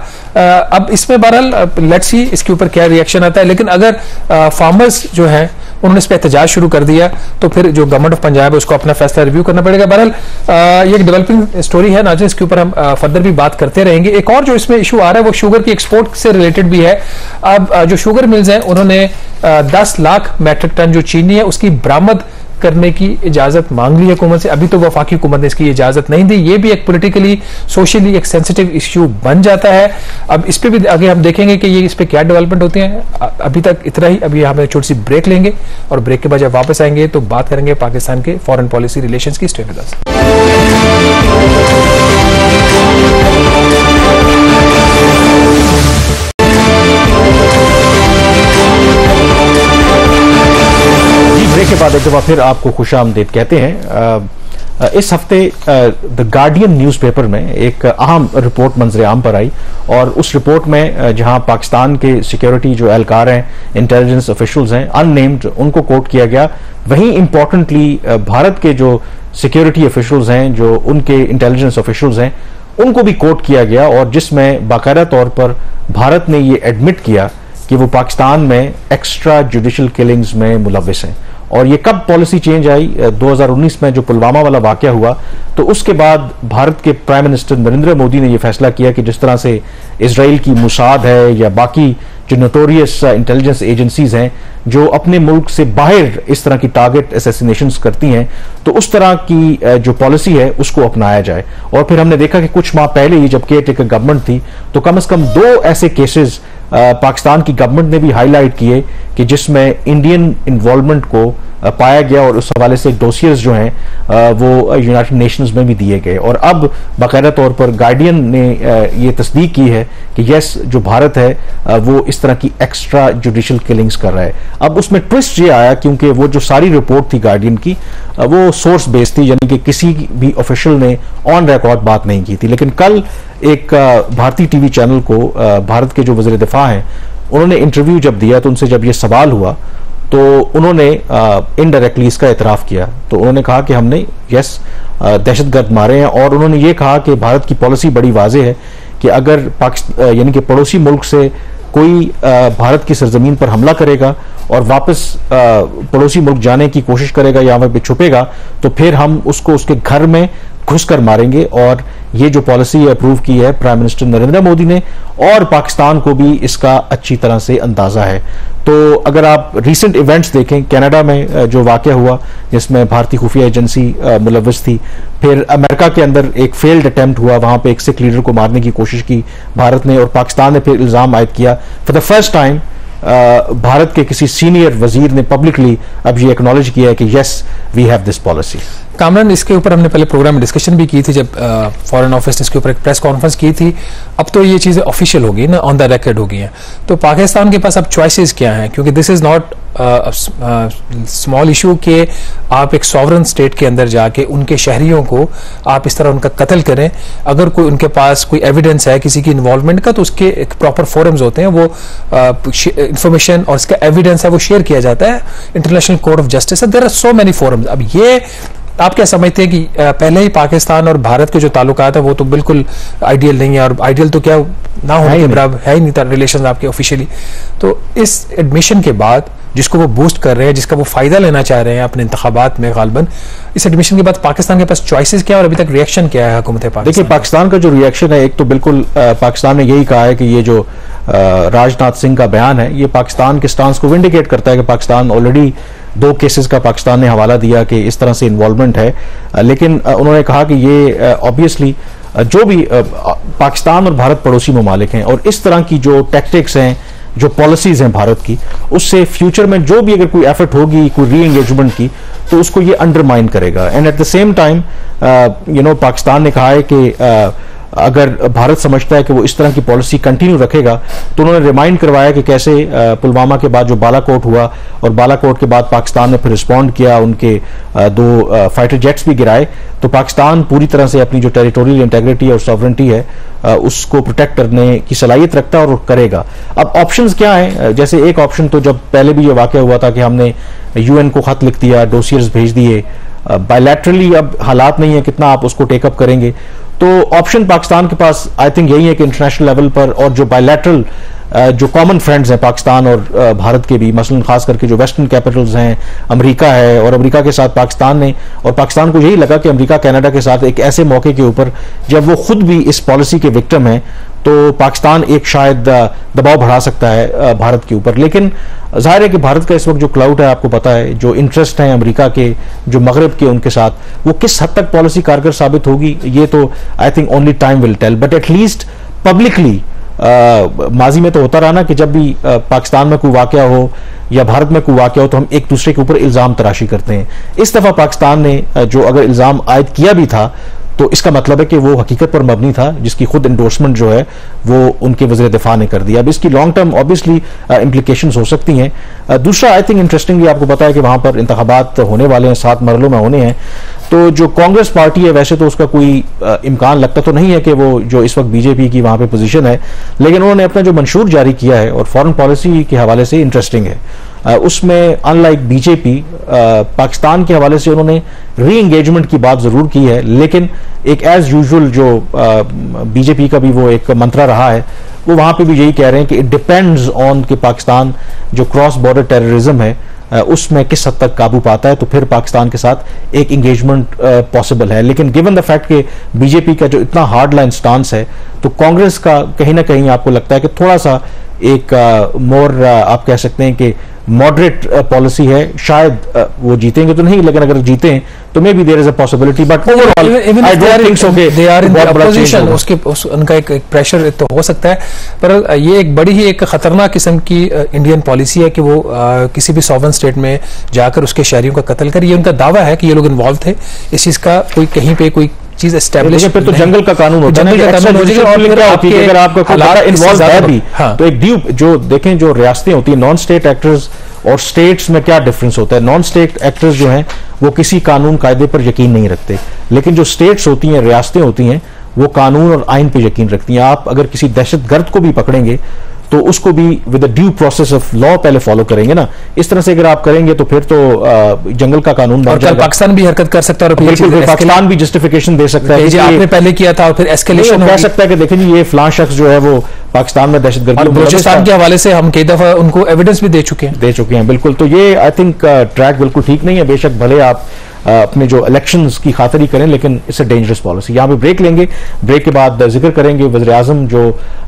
Speaker 2: अब इसमें बहरहाल लेट्स सी इसके ऊपर क्या रिएक्शन आता है, लेकिन अगर फार्मर्स जो है उन्होंने इस पर एहतजाज शुरू कर दिया तो फिर जो गवर्नमेंट ऑफ पंजाब है उसको अपना फैसला रिव्यू करना पड़ेगा। बहरहाल ये एक डेवलपिंग स्टोरी है नाज़रीन, इसके ऊपर हम फर्दर भी बात करते रहेंगे। एक और जो इसमें इशू आ रहा है वो शुगर की एक्सपोर्ट से रिलेटेड भी है। अब जो शुगर मिल्स हैं उन्होंने 10 लाख मैट्रिक टन जो चीनी है उसकी बरामद करने की इजाजत मांग ली हुकूमत से। अभी तो वफाकी हुकूमत ने इसकी इजाजत नहीं दी। ये भी एक पॉलिटिकली सोशली एक सेंसिटिव इश्यू बन जाता है। अब इस पे भी आगे हम देखेंगे कि ये इस पे क्या डेवलपमेंट होती है। अभी तक इतना ही। अभी हम छोटी सी ब्रेक लेंगे और ब्रेक के बाद जब वापस आएंगे तो बात करेंगे पाकिस्तान के फॉरेन पॉलिसी रिलेशंस की। Stay with us.
Speaker 1: ब्रेक के बाद एक दफा फिर आपको खुशामदीद कहते हैं। इस हफ्ते द गार्डियन न्यूज़पेपर में एक अहम रिपोर्ट मंजर आम पर आई और उस रिपोर्ट में जहां पाकिस्तान के सिक्योरिटी जो एहलकार हैं, इंटेलिजेंस ऑफिशियल्स हैं, अननेम्ड, उनको कोट किया गया। वहीं इंपॉर्टेंटली भारत के जो सिक्योरिटी ऑफिशियल्स हैं, जो उनके इंटेलिजेंस ऑफिशियल्स हैं, उनको भी कोट किया गया और जिसमें बाकायदा तौर पर भारत ने ये एडमिट किया कि वो पाकिस्तान में एक्स्ट्रा जुडिशल किलिंग्स में मुलविस हैं। और ये कब पॉलिसी चेंज आई? 2019 में जो पुलवामा वाला वाकया हुआ तो उसके बाद भारत के प्राइम मिनिस्टर नरेंद्र मोदी ने यह फैसला किया कि जिस तरह से इजराइल की मुसाद है या बाकी जो नोटोरियस इंटेलिजेंस एजेंसीज हैं जो अपने मुल्क से बाहर इस तरह की टारगेट असैसिनेशंस करती हैं, तो उस तरह की जो पॉलिसी है उसको अपनाया जाए। और फिर हमने देखा कि कुछ माह पहले ही जब केयरटेकर गवर्नमेंट थी तो कम से कम 2 ऐसे केसेस पाकिस्तान की गवर्नमेंट ने भी हाईलाइट किए कि जिसमें इंडियन इन्वॉल्वमेंट को पाया गया और उस हवाले से डोसियर्स जो हैं वो यूनाइटेड नेशंस में भी दिए गए। और अब बाकायदा तौर पर गार्डियन ने ये तस्दीक की है कि यस, जो भारत है वो इस तरह की एक्स्ट्रा जुडिशल किलिंग्स कर रहा है। अब उसमें ट्विस्ट ये आया क्योंकि वो जो सारी रिपोर्ट थी गार्डियन की वो सोर्स बेस्ड थी, यानी कि किसी भी ऑफिशियल ने ऑन रिकॉर्ड बात नहीं की थी। लेकिन कल एक भारतीय टीवी चैनल को भारत के जो वज़ीर दिफा हैं उन्होंने इंटरव्यू जब दिया तो उनसे जब ये सवाल हुआ तो उन्होंने इनडायरेक्टली इसका एतराफ़ किया। तो उन्होंने कहा कि हमने दहशतगर्द मारे हैं और उन्होंने ये कहा कि भारत की पॉलिसी बड़ी वाज़ेह है कि अगर यानी कि पड़ोसी मुल्क से कोई भारत की सरजमीन पर हमला करेगा और वापस पड़ोसी मुल्क जाने की कोशिश करेगा या वहां पे छुपेगा, तो फिर हम उसको उसके घर में घुसकर मारेंगे। और ये जो पॉलिसी अप्रूव की है प्राइम मिनिस्टर नरेंद्र मोदी ने, और पाकिस्तान को भी इसका अच्छी तरह से अंदाजा है। तो अगर आप रीसेंट इवेंट्स देखें, कनाडा में जो वाकया हुआ जिसमें भारतीय खुफिया एजेंसी मुलव्वस थी, फिर अमेरिका के अंदर एक फेल्ड अटेम्प्ट हुआ, वहां पे एक सिख लीडर को मारने की कोशिश की भारत ने, और पाकिस्तान ने फिर इल्जाम आयद किया। For the first time Bharat के किसी सीनियर वजीर ने पब्लिकली अब ये एक्नॉलेज किया है कि yes we have this policy.
Speaker 2: Kamran, इसके ऊपर हमने पहले प्रोग्राम में डिस्कशन भी की थी जब फॉरेन ऑफिस ने इसके ऊपर एक प्रेस कॉन्फ्रेंस की थी। अब तो ये चीज़ें ऑफिशियल हो गई ना, ऑन द रिकॉर्ड हो गई हैं। तो पाकिस्तान के पास अब चॉइसेस क्या हैं, क्योंकि this is not small issue के आप एक सॉवरन स्टेट के अंदर जाके उनके शहरियों को आप इस तरह उनका कत्ल करें। अगर कोई उनके पास कोई एविडेंस है किसी की इन्वॉल्वमेंट का, तो उसके एक प्रॉपर फोरम्स होते हैं, वो इंफॉर्मेशन और इसका एविडेंस है वो शेयर किया जाता है international court of justice. There are so many forums. अब ये आप क्या समझते हैं कि पहले ही पाकिस्तान और भारत के जो ताल्लुकात है वो तो बिल्कुल आइडियल नहीं है, और आइडियल तो क्या ना होने के बराबर है ही नहीं था रिलेशन आपके ऑफिशियली। तो इस एडमिशन के बाद जिसको वो बूस्ट कर रहे हैं, जिसका वो फायदा लेना चाह रहे हैं अपने इंतखाबात में गालबन, इस एडमिशन के बाद पाकिस्तान के पास चॉइसेस क्या है और अभी तक रिएक्शन क्या है हुकूमत पाकिस्तान?
Speaker 1: देखिए, पाकिस्तान का जो रिएक्शन है, एक तो बिल्कुल पाकिस्तान ने यही कहा है कि ये जो राजनाथ सिंह का बयान है ये पाकिस्तान के स्टांस को विंडिकेट करता है कि पाकिस्तान ऑलरेडी 2 केसेस का पाकिस्तान ने हवाला दिया कि इस तरह से इन्वॉल्वमेंट है। लेकिन उन्होंने कहा कि ये ऑब्वियसली जो भी पाकिस्तान और भारत पड़ोसी ममालिक हैं, और इस तरह की जो टैक्टिक्स हैं, जो पॉलिसीज हैं भारत की, उससे फ्यूचर में जो भी अगर कोई एफर्ट होगी कोई री एंगेजमेंट की, तो उसको ये अंडरमाइन करेगा। And at the same time Pakistan ने कहा है कि अगर भारत समझता है कि वो इस तरह की पॉलिसी कंटिन्यू रखेगा, तो उन्होंने रिमाइंड करवाया कि कैसे पुलवामा के बाद जो बालाकोट हुआ, और बालाकोट के बाद पाकिस्तान ने फिर रिस्पॉन्ड किया, उनके 2 फाइटर जेट्स भी गिराए। तो पाकिस्तान पूरी तरह से अपनी जो टेरिटोरियल इंटेग्रिटी और सॉवरेंटी है उसको प्रोटेक्ट करने की सलाहियत रखता है और करेगा। अब ऑप्शंस क्या हैं? जैसे एक ऑप्शन तो जब पहले भी ये वाकया हुआ था कि हमने यूएन को खत लिख दिया, डोसियर्स भेज दिए, बायलैटरली अब हालात नहीं है कितना आप उसको टेकअप करेंगे। तो ऑप्शन पाकिस्तान के पास आई थिंक यही है कि इंटरनेशनल लेवल पर, और जो बायलैटरल जो कॉमन फ्रेंड्स हैं पाकिस्तान और भारत के भी, मसलन खास करके जो वेस्टर्न कैपिटल्स हैं, अमेरिका है, और अमेरिका के साथ पाकिस्तान ने, और पाकिस्तान को यही लगा कि अमेरिका कनाडा के साथ एक ऐसे मौके के ऊपर जब वो खुद भी इस पॉलिसी के विक्टिम हैं, तो पाकिस्तान एक शायद दबाव बढ़ा सकता है भारत के ऊपर। लेकिन जाहिर है कि भारत का इस वक्त जो क्लाउड है, आपको पता है, जो इंटरेस्ट है अमेरिका के, जो मगरब के उनके साथ, वो किस हद तक पॉलिसी कारगर साबित होगी ये तो I think only time will tell. But at least publicly माजी में तो होता रहा ना कि जब भी पाकिस्तान में कोई वाकया हो या भारत में कोई वाकया हो तो हम एक दूसरे के ऊपर इल्जाम तराशी करते हैं। इस दफा पाकिस्तान ने जो अगर इल्जाम आयद किया भी था तो इसका मतलब है कि वो हकीकत पर मबनी था, जिसकी खुद एंडोर्समेंट जो है वो उनके वज़ीर दिफा ने कर दिया। अब इसकी लॉन्ग टर्म ऑब्वियसली इम्प्लीकेशंस हो सकती हैं। दूसरा आई थिंक इंटरेस्टिंगली आपको पता है कि वहां पर इंतखाबात होने वाले हैं, 7 मरलों में होने हैं। तो जो कांग्रेस पार्टी है, वैसे तो उसका कोई इम्कान लगता तो नहीं है कि वो जो इस वक्त बीजेपी की वहां पे पोजीशन है, लेकिन उन्होंने अपना जो मंशूर जारी किया है और फॉरेन पॉलिसी के हवाले से इंटरेस्टिंग है। उसमें अनलाइक बीजेपी पाकिस्तान के हवाले से उन्होंने री एंगेजमेंट की बात जरूर की है, लेकिन एक एज यूजुअल जो बीजेपी का भी वो एक मंत्रा रहा है, वो वहां पे भी यही कह रहे हैं कि इट डिपेंड्स ऑन कि पाकिस्तान जो क्रॉस बॉर्डर टेररिज्म है उसमें किस हद तक काबू पाता है, तो फिर पाकिस्तान के साथ एक एंगेजमेंट पॉसिबल है। लेकिन गिवन द फैक्ट कि बीजेपी का जो इतना हार्ड लाइन स्टांस है, तो कांग्रेस का कहीं ना कहीं आपको लगता है कि थोड़ा सा एक मोर आप कह सकते हैं कि मॉडरेट पॉलिसी है। शायद वो जीतेंगे तो नहीं, लेकिन अगर जीते तो maybe there is a possibility, but overall I don't think so कि
Speaker 2: they are in the opposition, उनका एक प्रेशर तो हो सकता है। पर ये एक बड़ी ही एक खतरनाक किस्म की इंडियन पॉलिसी है कि वो किसी भी सॉवरेन स्टेट में जाकर उसके शहरियों का कत्ल करे। ये उनका दावा है कि ये लोग इन्वॉल्व थे इस चीज का, कोई कहीं पे कोई चीज एस्टैब्लिश,
Speaker 1: फिर तो जंगल का कानून होता है, अगर आपका कोई इन्वॉल्व है भी तो एक ड्यू जो देखें, जो रियासतें होती है, नॉन स्टेट एक्टर्स और स्टेट्स में क्या डिफरेंस होता है। नॉन स्टेट एक्टर्स जो हैं वो किसी कानून कायदे पर यकीन नहीं रखते, लेकिन जो स्टेट्स होती हैं, रियासतें होती हैं, वो कानून और आइन पे यकीन रखती हैं। आप अगर किसी दहशतगर्द को भी पकड़ेंगे तो उसको भी with due process of law पहले फॉलो करेंगे ना। इस तरह से अगर आप करेंगे तो फिर तो जंगल का कानून बन जाएगा।
Speaker 2: पाकिस्तान भी हरकत कर सकता है और
Speaker 1: बिल्कुल पाकिस्तान भी जस्टिफिकेशन दे सकता है कि
Speaker 2: आपने पहले किया था और फिर एस्केलेशन
Speaker 1: कह सकता है कि देखिए ये फलां शख्स जो है वो पाकिस्तान में दहशतगर्दी
Speaker 2: और बलूचिस्तान के हवाले से हम कई दफा उनको एविडेंस भी दे चुके हैं।
Speaker 1: बिल्कुल। तो ये आई थिंक ट्रैक बिल्कुल ठीक नहीं है। बेशक भले आप अपने जो इलेक्शंस की खातिर करें, लेकिन इससे डेंजरस पॉलिसी। यहाँ पे ब्रेक लेंगे, ब्रेक के बाद जिक्र करेंगे वज़ीर आज़म जो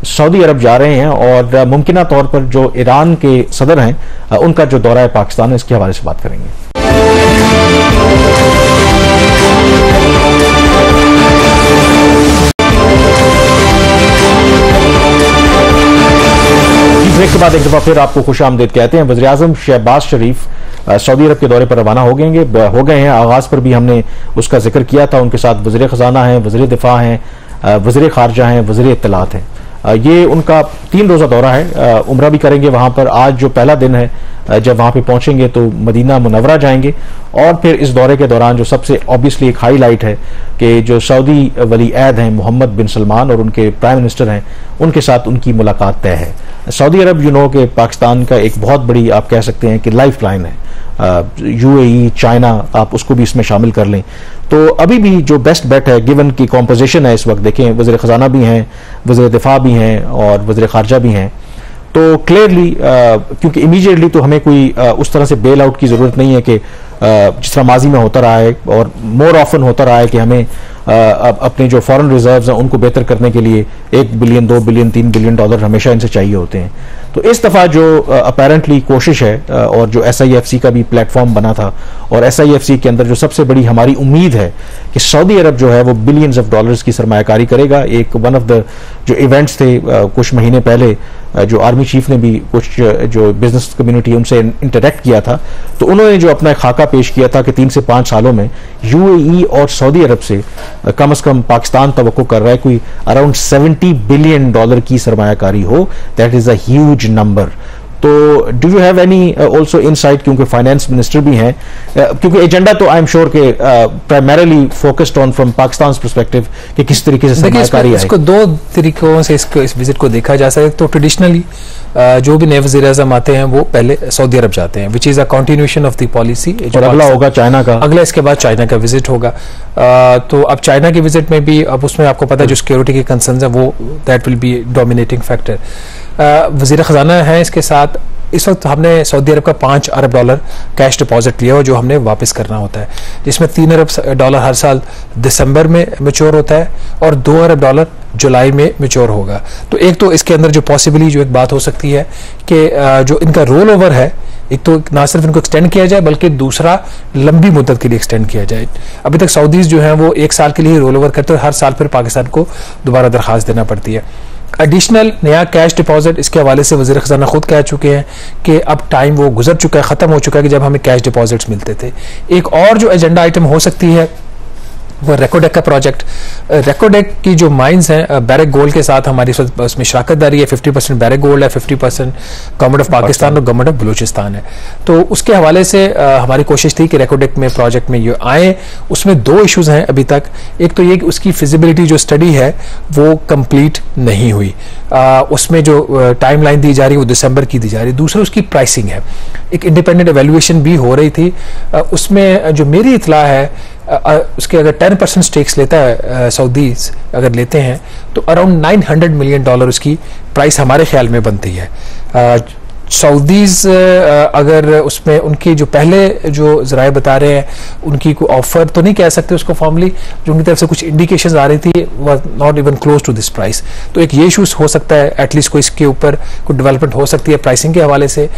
Speaker 1: सऊदी अरब जा रहे हैं और मुमकिना तौर पर जो ईरान के सदर हैं उनका जो दौरा है पाकिस्तान, इसके हवाले से बात करेंगे। ब्रेक के बाद एक दफा फिर आपको खुश आमदीद कहते हैं। वज़ीर आज़म शहबाज शरीफ सऊदी अरब के दौरे पर रवाना हो गए हैं। आगाज पर भी हमने उसका जिक्र किया था। उनके साथ वज़ीर ख़जाना हैं, वज़ीर दिफा हैं, वज़ीर खारजा हैं, वज़ीर इत्तलात हैं। ये उनका 3 रोज़ा दौरा है। उम्रा भी करेंगे वहां पर। आज जो पहला दिन है, जब वहां पे पहुंचेंगे तो मदीना मुनव्वरा जाएंगे और फिर इस दौरे के दौरान जो सबसे ऑब्वियसली एक हाईलाइट है कि जो सऊदी वली अहद हैं मोहम्मद बिन सलमान और उनके प्राइम मिनिस्टर हैं, उनके साथ उनकी मुलाकात तय है। सऊदी अरब के पाकिस्तान का एक बहुत बड़ी आप कह सकते हैं कि लाइफ लाइन है। UAE, चाइना, आप उसको भी इसमें शामिल कर लें तो अभी भी जो बेस्ट बेट है गिवन की कॉम्पोजिशन है इस वक्त। देखें वज़ीर ख़जाना भी हैं, वज़ीर दिफा भी हैं और वज़ीर खारजा भी हैं। तो क्लियरली क्योंकि इमीडिएटली तो हमें कोई उस तरह से बेल आउट की ज़रूरत नहीं है कि जिस तरह माजी में होता रहा है और मोर ऑफन होता रहा है कि हमें अपने जो फॉरेन रिजर्व्स हैं उनको बेहतर करने के लिए 1 बिलियन, 2 बिलियन, 3 बिलियन डॉलर हमेशा इनसे चाहिए होते हैं। तो इस दफ़ा जो अपेरेंटली कोशिश है और जो SIFC का भी प्लेटफॉर्म बना था और SIFC के अंदर जो सबसे बड़ी हमारी उम्मीद है कि सऊदी अरब जो है वो बिलियंस ऑफ डॉलर्स की सरमायाकारी करेगा। एक वन ऑफ द जो इवेंट्स थे कुछ महीने पहले, जो आर्मी चीफ ने भी कुछ जो बिजनेस कम्युनिटी उनसे इंटरेक्ट किया था, तो उन्होंने जो अपना खाका पेश किया था कि 3 से 5 सालों में UAE और सऊदी अरब से कम पाकिस्तान तवक्को कर रहा है कोई अराउंड $70 बिलियन की सरमायाकारी हो। That is a huge number. तो do you have any also insight, क्योंकि फाइनेंस मिनिस्टर भी हैं, क्योंकि एजेंडा तो आई एम श्योर के primarily focused on from Pakistan perspective कि किस तरीके से सरमायाकारी है।
Speaker 2: इसको 2 तरीकों से इस विजिट को देखा जा सकता है। तो ट्रेडिशनली जो भी नए वज़ीर आज़म आते हैं वो पहले सऊदी अरब जाते हैं, which is a continuation of the policy.
Speaker 1: और अगला होगा चाइना का,
Speaker 2: अगला इसके बाद चाइना का विजिट होगा। तो अब चाइना के विजिट में भी अब उसमें आपको पता है जो सिक्योरिटी के कंसर्न्स है वो that will be dominating factor. वज़ीर ख़जाना है इसके साथ। इस वक्त हमने सऊदी अरब का $5 अरब कैश डिपॉजिट लिया और जो हमने वापस करना होता है, जिसमें $3 अरब हर साल दिसंबर में मैच्योर होता है और $2 अरब जुलाई में मैच्योर होगा। तो एक तो इसके अंदर जो पॉसिबली जो एक बात हो सकती है कि जो इनका रोल ओवर है, एक तो ना सिर्फ इनको एक्सटेंड किया जाए बल्कि दूसरा लंबी मुद्दत के लिए एक्सटेंड किया जाए। अभी तक सऊदीज जो हैं वो 1 साल के लिए रोल ओवर करते हैं, हर साल फिर पाकिस्तान को दोबारा दरख्वास्त देना पड़ती है। एडिशनल नया कैश डिपॉजिट, इसके हवाले से वज़ीर ख़ज़ाना खुद कह चुके हैं कि अब टाइम वो गुजर चुका है, ख़त्म हो चुका है कि जब हमें कैश डिपॉजिट्स मिलते थे। एक और जो एजेंडा आइटम हो सकती है वो रेकोडेक का प्रोजेक्ट। रेकोडेक की जो माइंस हैं बैरक गोल्ड के साथ हमारी उसमें शराकतदारी है। 50% बैरक गोल्ड है, 50% गवर्नमेंट ऑफ पाकिस्तान और गवर्नमेंट ऑफ बलूचिस्तान है। तो उसके हवाले से हमारी कोशिश थी कि रेकोडेक में प्रोजेक्ट में ये आए। उसमें 2 इश्यूज हैं अभी तक। एक तो ये कि उसकी फिजिबिलिटी जो स्टडी है वो कंप्लीट नहीं हुई, उसमें जो टाइम लाइन दी जा रही है वो दिसंबर की दी जा रही है। दूसरा उसकी प्राइसिंग है। एक इंडिपेंडेंट एवेल्युएशन भी हो रही थी, उसमें जो मेरी इतला है उसके अगर 10% स्टेक्स लेता है सऊदीज अगर लेते हैं तो अराउंड $900 मिलियन उसकी प्राइस हमारे ख्याल में बनती है। सऊदीज अगर उसमें उनकी जो पहले जो ज़राए बता रहे हैं उनकी कोई ऑफर तो नहीं कह सकते उसको फॉर्मली, जो उनकी तरफ से कुछ इंडिकेशंस आ रही थी was not even close to this price. तो एक ये इशूज हो सकता है, एटलीस्ट कोई इसके ऊपर कोई डेवलपमेंट हो सकती है प्राइसिंग के हवाले से।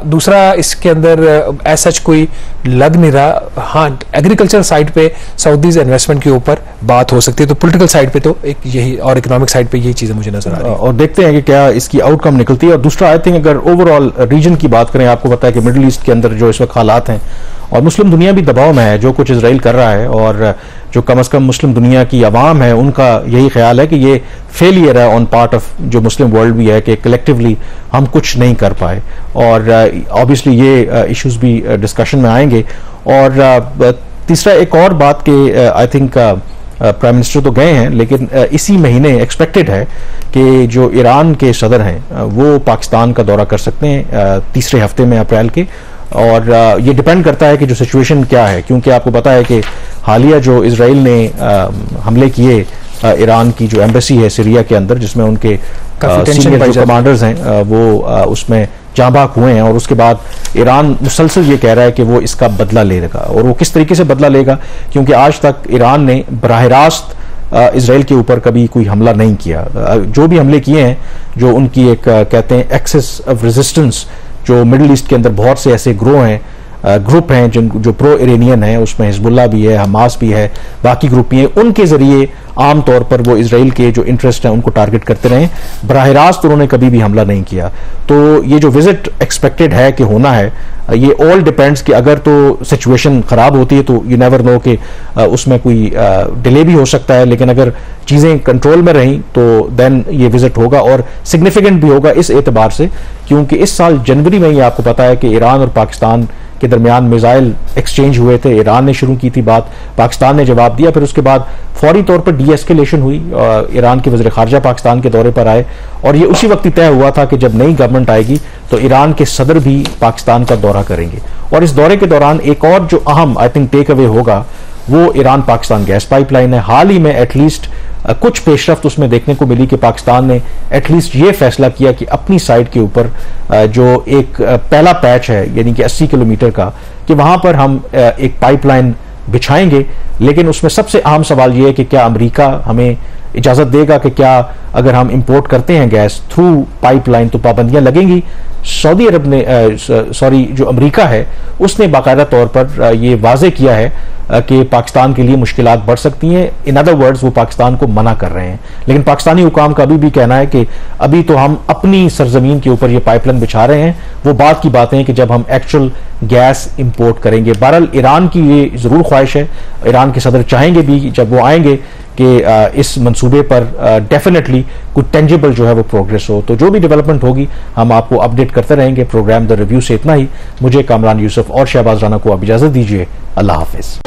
Speaker 2: दूसरा इसके अंदर एज सच कोई लग नहीं रहा। हाँ, एग्रीकल्चर साइड पे सऊदीज इन्वेस्टमेंट के ऊपर बात हो सकती है। तो पोलिटिकल साइड पे तो एक यही और इकोनॉमिक साइड पे यही चीज़ें मुझे नजर आ रही है
Speaker 1: और देखते हैं कि क्या इसकी आउटकम निकलती है। और दूसरा आई थिंक ओवरऑल रीजन की बात करें, आपको पता है कि मिडिल ईस्ट के अंदर जो इस वक्त हालात हैं और मुस्लिम दुनिया भी दबाव में है, जो कुछ इजराइल कर रहा है और जो कम से कम मुस्लिम दुनिया की आवाम है उनका यही ख्याल है कि ये फेलियर है ऑन पार्ट ऑफ जो मुस्लिम वर्ल्ड भी है कि कलेक्टिवली हम कुछ नहीं कर पाए। और ऑब्वियसली ये इश्यूज भी डिस्कशन में आएंगे। और तीसरा एक और बात कि आई थिंक प्राइम मिनिस्टर तो गए हैं, लेकिन इसी महीने एक्सपेक्टेड है कि जो ईरान के सदर हैं वो पाकिस्तान का दौरा कर सकते हैं तीसरे हफ्ते में अप्रैल के, और ये डिपेंड करता है कि जो सिचुएशन क्या है, क्योंकि आपको पता है कि हालिया जो इजराइल ने हमले किए ईरान की जो एम्बेसी है सीरिया के अंदर, जिसमें उनके सीनियर जो कमांडर्स हैं वो उसमें जाँ बाक हुए हैं, और उसके बाद ईरान मुसलसल ये कह रहा है कि वो इसका बदला लेगा। और वो किस तरीके से बदला लेगा, क्योंकि आज तक ईरान ने बराह रास्त इजराइल के ऊपर कभी कोई हमला नहीं किया। जो भी हमले किए हैं, जो उनकी एक कहते हैं एक्सेस ऑफ रेजिस्टेंस, जो मिडिल ईस्ट के अंदर बहुत से ऐसे ग्रुप हैं जो प्रो इरानियन हैं, उसमें हिजबुल्लाह भी है, हमास भी है, बाकी ग्रुप भी हैं, उनके जरिए आम तौर पर वो इजराइल के जो इंटरेस्ट हैं उनको टारगेट करते रहे। बराह रास्त उन्होंने कभी भी हमला नहीं किया। तो ये जो विजिट एक्सपेक्टेड है कि होना है, ये ऑल डिपेंड्स कि अगर तो सिचुएशन खराब होती है तो यू नेवर नो कि उसमें कोई डिले भी हो सकता है, लेकिन अगर चीजें कंट्रोल में रहीं तो देन ये विजिट होगा, और सिग्निफिकेंट भी होगा इस एतबार से क्योंकि इस साल जनवरी में ही आपको पता है कि ईरान और पाकिस्तान के दरमियान मिसाइल एक्सचेंज हुए थे। ईरान ने शुरू की थी बात, पाकिस्तान ने जवाब दिया, फिर उसके बाद फौरी तौर पर डी-एस्केलेशन हुई। ईरान के वज़ीर ख़ारजा पाकिस्तान के दौरे पर आए, और ये उसी वक्त ही तय हुआ था कि जब नई गवर्नमेंट आएगी तो ईरान के सदर भी पाकिस्तान का दौरा करेंगे। और इस दौरे के दौरान एक और जो अहम आई थिंक टेक अवे होगा वो ईरान पाकिस्तान गैस पाइपलाइन है। हाल ही में एटलीस्ट कुछ पेशरफ्त उसमें देखने को मिली कि पाकिस्तान ने एटलीस्ट ये फैसला किया कि अपनी साइड के ऊपर जो एक पहला पैच है यानी कि 80 किलोमीटर का, कि वहां पर हम एक पाइपलाइन बिछाएंगे। लेकिन उसमें सबसे अहम सवाल ये है कि क्या अमेरिका हमें इजाजत देगा कि क्या अगर हम इंपोर्ट करते हैं गैस थ्रू पाइपलाइन तो पाबंदियां लगेंगी। सऊदी अरब ने जो अमेरिका है उसने बाकायदा तौर पर ये वाजे किया है कि पाकिस्तान के लिए मुश्किलात बढ़ सकती हैं। इन अदर वर्ड्स वो पाकिस्तान को मना कर रहे हैं, लेकिन पाकिस्तानी हुकाम का अभी भी कहना है कि अभी तो हम अपनी सरजमीन के ऊपर ये पाइपलाइन बिछा रहे हैं, वो बात की बातें हैं कि जब हम एक्चुअल गैस इंपोर्ट करेंगे। बहरहाल ईरान की ये जरूर ख्वाहिश है, ईरान के सदर चाहेंगे भी जब वो आएंगे कि इस मंसूबे पर डेफिनेटली कुछ टेंजिबल जो है वो प्रोग्रेस हो। तो जो भी डेवलपमेंट होगी हम आपको अपडेट करते रहेंगे। प्रोग्राम द रिव्यू से इतना ही। मुझे कामरान यूसुफ और शहबाज राना को आप इजाजत दीजिए। अल्लाह हाफिज।